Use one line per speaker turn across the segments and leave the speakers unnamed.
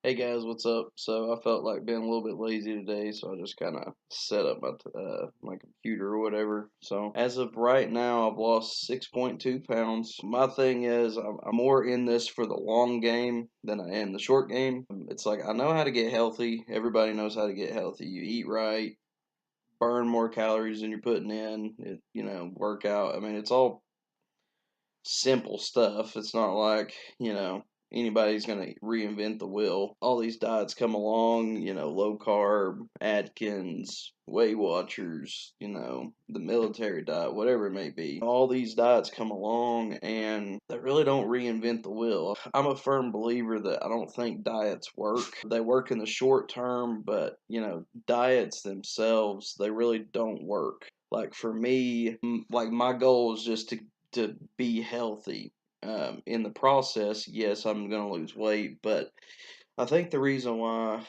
Hey guys, what's up? So I felt like being a little bit lazy today, so I just kind of set up my computer or whatever. So as of right now, I've lost 6.2 pounds. My thing is, I'm more in this for the long game than I am the short game. It's like I know how to get healthy. Everybody knows how to get healthy. You eat right, burn more calories than you're putting in. Work out. I mean, it's all simple stuff. It's not like, anybody's going to reinvent the wheel. All these diets come along, low carb, Atkins, Weight Watchers, the military diet, whatever it may be. All these diets come along and they really don't reinvent the wheel. I'm a firm believer that I don't think diets work. They work in the short term, but, diets themselves, they really don't work. Like for me, like my goal is just to be healthy. In the process, yes, I'm going to lose weight, but I think the reason why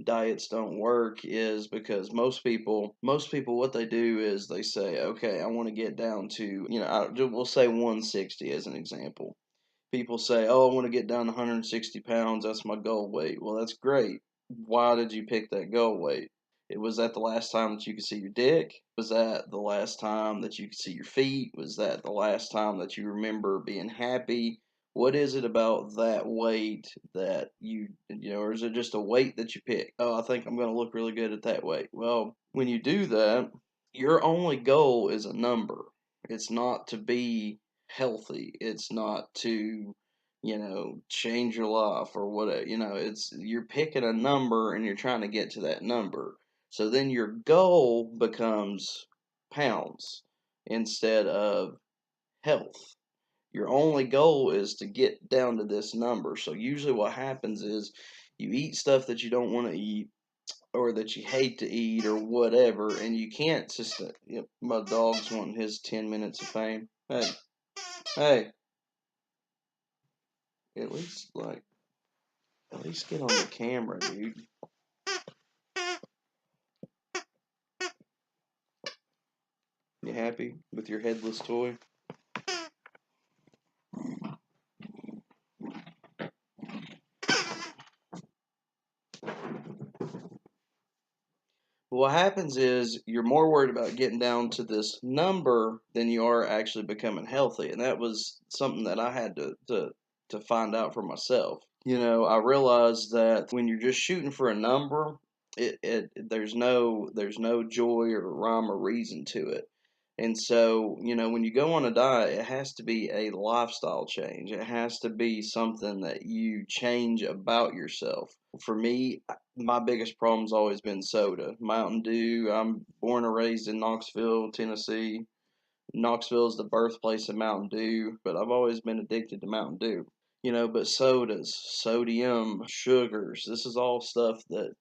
diets don't work is because most people, what they do is they say, okay, I want to get down to, we'll say 160 as an example. People say, oh, I want to get down to 160 pounds. That's my goal weight. Well, that's great. Why did you pick that goal weight? Was that the last time that you could see your dick? Was that the last time that you could see your feet? Was that the last time that you remember being happy? What is it about that weight that or is it just a weight that you pick? Oh, I think I'm going to look really good at that weight. Well, when you do that, your only goal is a number. It's not to be healthy. It's not to, change your life or whatever. It's you're picking a number and you're trying to get to that number. So then your goal becomes pounds instead of health. Your only goal is to get down to this number. So usually what happens is you eat stuff that you don't want to eat or that you hate to eat or whatever, and you can't just. My dog's wanting his 10 minutes of fame. Hey, hey, at least get on the camera, dude. You happy with your headless toy? What happens is you're more worried about getting down to this number than you are actually becoming healthy, and that was something that I had to find out for myself. I realized that when you're just shooting for a number, there's no joy or rhyme or reason to it. And so, when you go on a diet, it has to be a lifestyle change. It has to be something that you change about yourself. For me, my biggest problem's always been soda. Mountain Dew. I'm born and raised in Knoxville, Tennessee. Knoxville is the birthplace of Mountain Dew, but I've always been addicted to Mountain Dew. But sodas, sodium, sugars, this is all stuff that,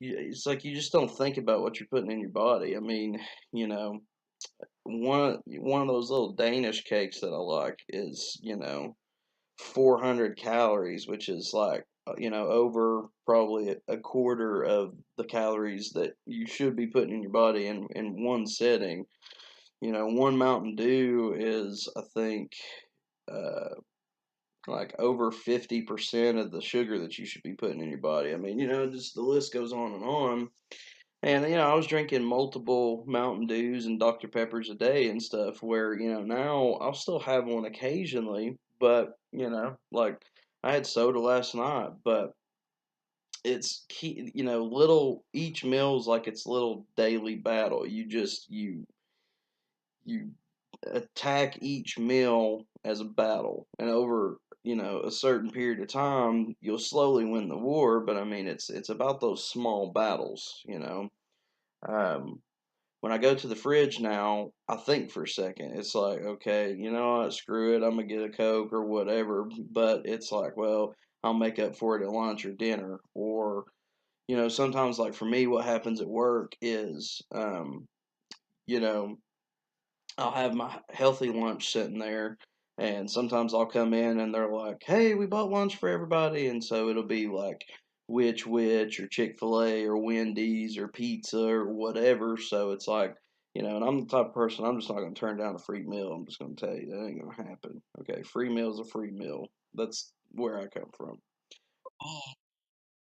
it's like you just don't think about what you're putting in your body. I mean, you know, one of those little Danish cakes that I like is, 400 calories, which is like, over probably a quarter of the calories that you should be putting in your body in one sitting. One Mountain Dew is, I think, uh, like over 50% of the sugar that you should be putting in your body. I mean, just the list goes on and on. And, I was drinking multiple Mountain Dews and Dr. Peppers a day and stuff where, now I'll still have one occasionally, but, like I had soda last night, but it's key, each meal's like its little daily battle. You attack each meal as a battle, and over a certain period of time you'll slowly win the war. But I mean, it's about those small battles. um, when I go to the fridge now, I think for a second. It's like, okay, you know what, screw it, I'm gonna get a Coke or whatever. But it's like, well, I'll make up for it at lunch or dinner. Or sometimes, like for me, what happens at work is you know I'll have my healthy lunch sitting there, and sometimes I'll come in and they're like, "Hey, we bought lunch for everybody," and so it'll be like Which or Chick-fil-A or Wendy's or pizza or whatever. So it's like, and I'm the type of person, I'm just not going to turn down a free meal. I'm just going to tell you that ain't going to happen. Okay, free meal is a free meal. That's where I come from. full,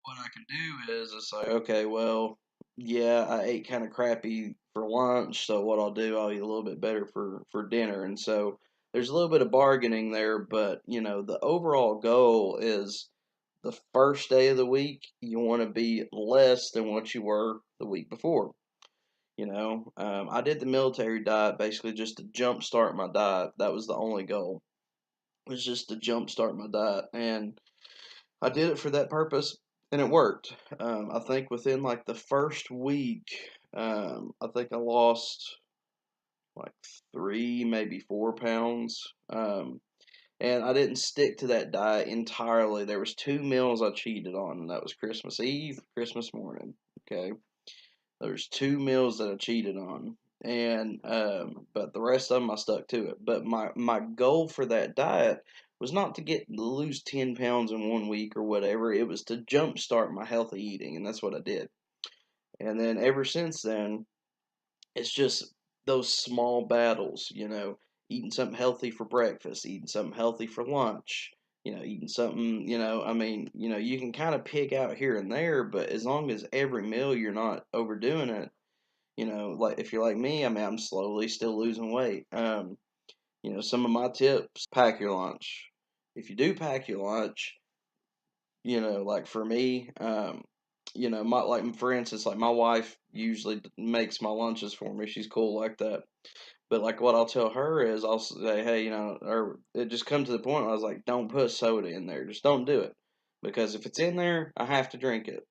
what I can do is it's like, okay, well, yeah, I ate kind of crappy for lunch, so what I'll do, I'll eat a little bit better for dinner, and so there's a little bit of bargaining there, but the overall goal is the first day of the week you want to be less than what you were the week before. I did the military diet basically just to jumpstart my diet. That was the only goal, was just to jumpstart my diet, and I did it for that purpose, and it worked. I think within like the first week, I think I lost like 3, maybe 4 pounds. And I didn't stick to that diet entirely. There was 2 meals I cheated on, and that was Christmas Eve, Christmas morning. Okay, there's 2 meals that I cheated on, and but the rest of them I stuck to it. But my goal for that diet was not to get lose 10 pounds in one week or whatever. It was to jumpstart my healthy eating, and that's what I did. And then ever since then, it's just those small battles. Eating something healthy for breakfast, eating something healthy for lunch. Eating something. I mean, you can kind of pick out here and there, but as long as every meal you're not overdoing it, like if you're like me, I mean, I'm slowly still losing weight. Some of my tips: pack your lunch. If you do pack your lunch, like for me, my like for instance, like my wife usually makes my lunches for me. She's cool like that. But like what I'll tell her is I'll say, hey, or it just comes to the point where I was like, don't put soda in there. Just don't do it. Because if it's in there, I have to drink it.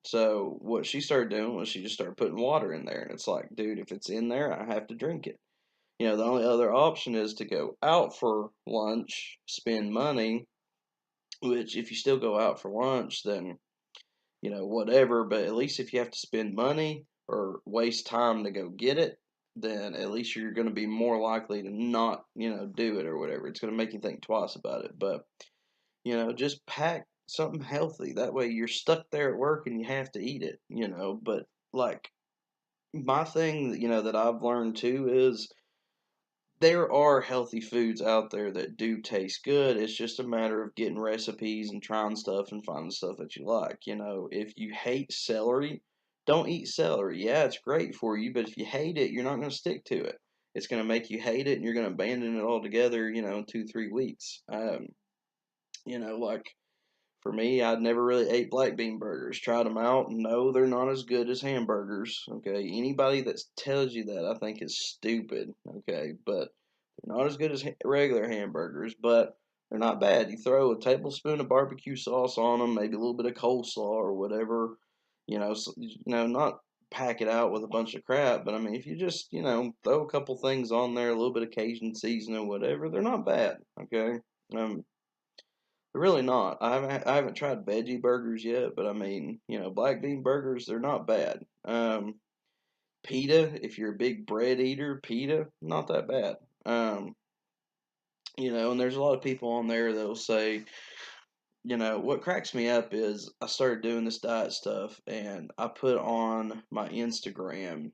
So what she started doing was she just started putting water in there, and it's like, dude, if it's in there, I have to drink it. The only other option is to go out for lunch, spend money, which if you still go out for lunch, then whatever. But at least if you have to spend money or waste time to go get it, then at least you're going to be more likely to not, do it or whatever. It's going to make you think twice about it. But just pack something healthy. That way you're stuck there at work and you have to eat it. But like my thing, that I've learned too is there are healthy foods out there that do taste good. It's just a matter of getting recipes and trying stuff and finding stuff that you like. If you hate celery, don't eat celery. Yeah, it's great for you, but if you hate it, you're not going to stick to it. It's going to make you hate it and you're going to abandon it altogether, in 2, 3 weeks. Like for me, I'd never really ate black bean burgers. Tried them out. No, they're not as good as hamburgers. Okay, anybody that tells you that, I think is stupid. Okay, but they're not as good as regular hamburgers, but they're not bad. You throw a tablespoon of barbecue sauce on them, maybe a little bit of coleslaw or whatever. Not pack it out with a bunch of crap, but I mean, if you just throw a couple things on there, a little bit of Cajun seasoning, whatever, they're not bad. Okay. Um, Really not. I haven't tried veggie burgers yet, but I mean, black bean burgers, they're not bad. Pita, if you're a big bread eater, pita, not that bad. And there's a lot of people on there that'll say, what cracks me up is I started doing this diet stuff and I put on my Instagram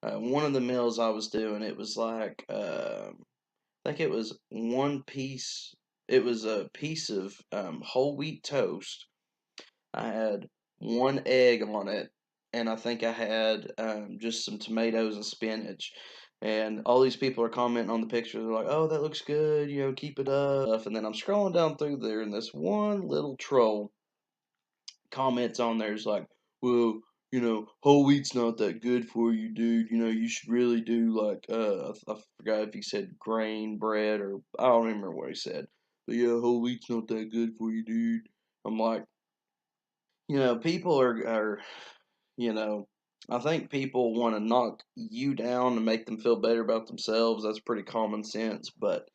one of the meals I was doing. It was like I think it was one piece. It was a piece of whole wheat toast. I had one egg on it, and I think I had just some tomatoes and spinach. And all these people are commenting on the picture. They're like, "Oh, that looks good. Keep it up." And then I'm scrolling down through there, and this one little troll comments on there is like, "Well, whole wheat's not that good for you, dude. You should really do like I forgot if he said grain bread or I don't remember what he said, but yeah, whole wheat's not that good for you, dude." I'm like, people are you know, I think people want to knock you down to make them feel better about themselves. That's pretty common sense, but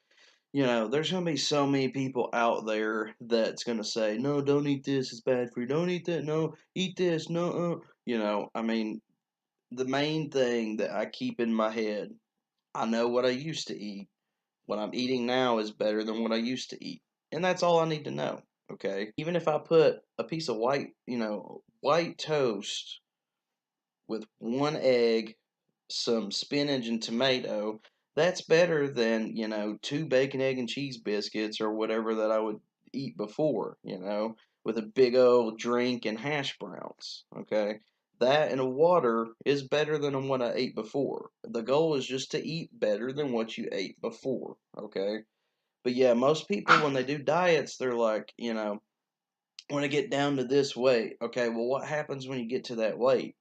there's going to be so many people out there that's going to say, no, don't eat this, it's bad for you. Don't eat that, no, eat this, no. I mean, the main thing that I keep in my head, I know what I used to eat. What I'm eating now is better than what I used to eat. And that's all I need to know, okay? Even if I put a piece of white toast with one egg, some spinach and tomato, that's better than, two bacon, egg, and cheese biscuits or whatever that I would eat before. with a big old drink and hash browns. Okay, that and a water is better than what I ate before. The goal is just to eat better than what you ate before. Okay, but yeah, most people when they do diets, they're like, want to get down to this weight. Okay, well, what happens when you get to that weight?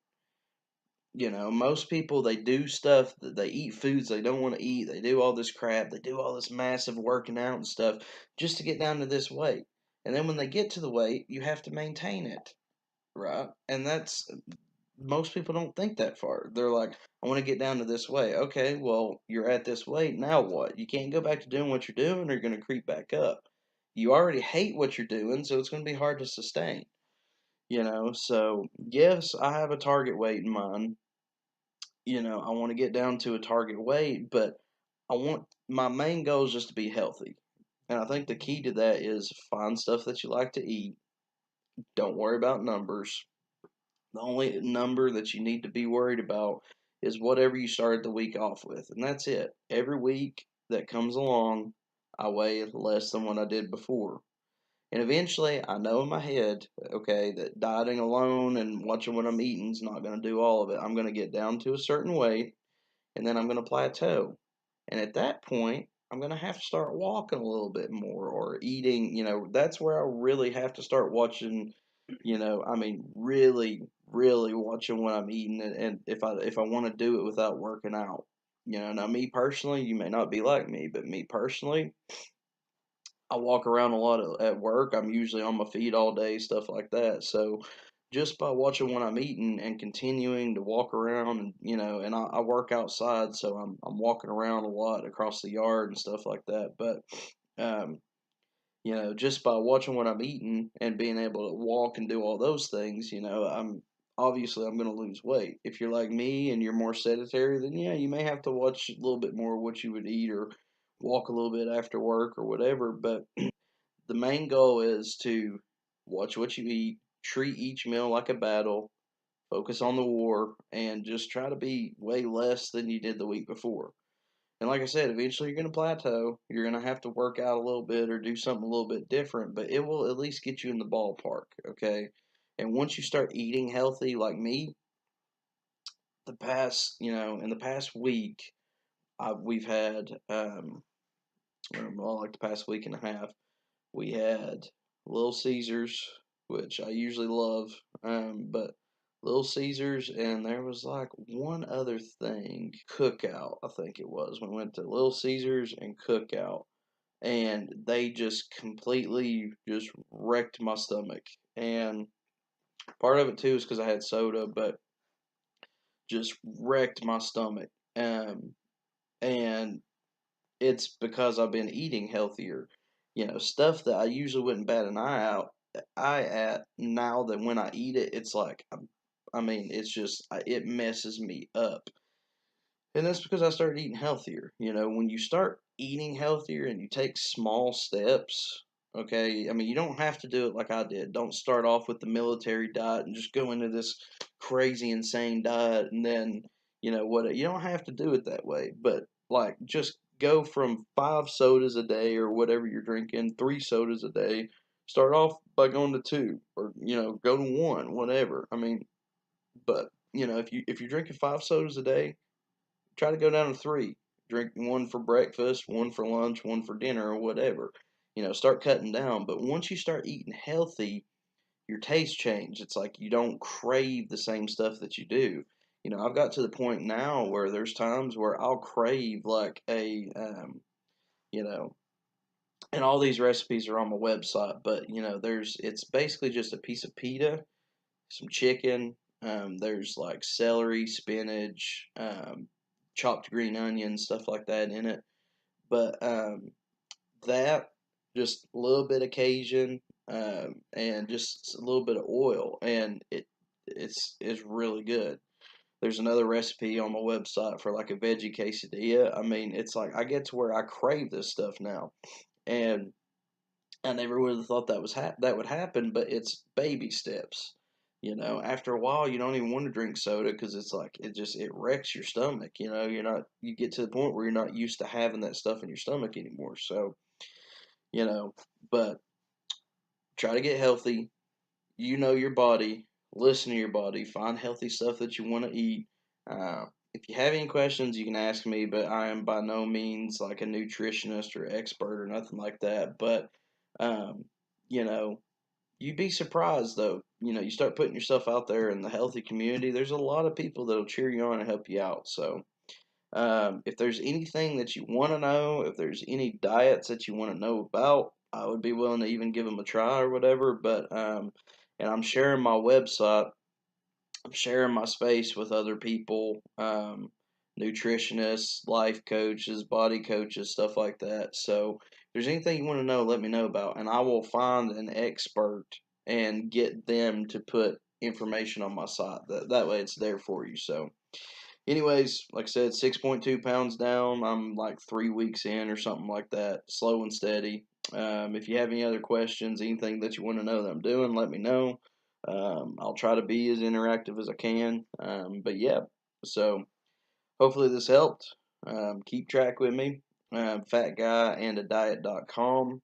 Most people, they do stuff that they eat foods they don't want to eat. They do all this crap. They do all this massive working out and stuff just to get down to this weight. And then when they get to the weight, you have to maintain it, right? And that's most people don't think that far. They're like, I want to get down to this weight. Okay, well, you're at this weight. Now what? You can't go back to doing what you're doing or you're going to creep back up. You already hate what you're doing, so it's going to be hard to sustain. So yes, I have a target weight in mind. I want to get down to a target weight, but my main goal is just to be healthy. And I think the key to that is find stuff that you like to eat. Don't worry about numbers. The only number that you need to be worried about is whatever you started the week off with. And that's it. Every week that comes along, I weigh less than what I did before. And eventually, I know in my head, okay, that dieting alone and watching what I'm eating is not going to do all of it. I'm going to get down to a certain weight and then I'm going to plateau. And at that point, I'm going to have to start walking a little bit more or eating. That's where I really have to start watching. I mean, really, really watching what I'm eating, and if I want to do it without working out. Now me personally, you may not be like me, but me personally, I walk around a lot at work. I'm usually on my feet all day, stuff like that. So just by watching what I'm eating and continuing to walk around, and and I work outside, so I'm walking around a lot across the yard and stuff like that. But um, just by watching what I'm eating and being able to walk and do all those things, I'm going to lose weight. If you're like me and you're more sedentary, then yeah, you may have to watch a little bit more of what you would eat or walk a little bit after work or whatever. But the main goal is to watch what you eat, treat each meal like a battle, focus on the war, and just try to be way less than you did the week before. And like I said, eventually you're going to plateau. You're going to have to work out a little bit or do something a little bit different, but it will at least get you in the ballpark, okay? And once you start eating healthy like me, in the past week, we've had, well, like the past week and a half, we had Little Caesars, which I usually love, but Little Caesars, and there was like one other thing, Cookout, I think it was. We went to Little Caesars and Cookout, and they just completely just wrecked my stomach. And part of it too is because I had soda, but just wrecked my stomach. And it's because I've been eating healthier. Stuff that I usually wouldn't bat an eye at now that when I eat it, it's like, I mean, it's just, it messes me up. And that's because I started eating healthier. When you start eating healthier and you take small steps, okay, I mean, you don't have to do it like I did. Don't start off with the military diet and just go into this crazy, insane diet and then, what, you don't have to do it that way. But, like, just go from 5 sodas a day or whatever you're drinking, 3 sodas a day. Start off by going to 2 or, go to 1, whatever. I mean, but, if you're drinking 5 sodas a day, try to go down to 3. Drink one for breakfast, one for lunch, one for dinner, or whatever. Start cutting down. But once you start eating healthy, your taste change. It's like you don't crave the same stuff that you do. I've got to the point now where there's times where I'll crave like you know, and all these recipes are on my website, but it's basically just a piece of pita, some chicken. There's like celery, spinach, chopped green onions, stuff like that in it. But that just a little bit of Cajun, and just a little bit of oil, and it's really good. There's another recipe on my website for like a veggie quesadilla. I mean, it's like I get to where I crave this stuff now, and I never would have thought that would happen, but it's baby steps. After a while, you don't even want to drink soda because it's like it wrecks your stomach. You get to the point where you're not used to having that stuff in your stomach anymore. So, you know, but try to get healthy, you know your body, listen to your body, find healthy stuff that you want to eat. If you have any questions, you can ask me, but I am by no means like a nutritionist or expert or nothing like that. But, um, you know, you'd be surprised though. You start putting yourself out there in the healthy community, there's a lot of people that'll cheer you on and help you out. So, if there's anything that you want to know, if there's any diets that you want to know about, I would be willing to even give them a try or whatever. And I'm sharing my website, I'm sharing my space with other people, nutritionists, life coaches, body coaches, stuff like that. So, if there's anything you want to know, let me know about, and I will find an expert and get them to put information on my site. That way, it's there for you. So. Anyways, like I said, 6.2 pounds down. I'm like 3 weeks in or something like that, slow and steady. If you have any other questions, anything that you want to know that I'm doing, let me know. I'll try to be as interactive as I can. But yeah, so hopefully this helped. Keep track with me. Fatguyandadiet.com.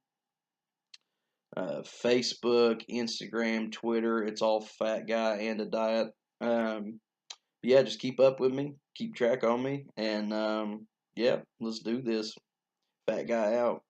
Facebook, Instagram, Twitter. It's all Fat Guy and a Diet. Um, yeah, just keep up with me, keep track on me, and yeah, let's do this. Fat Guy out.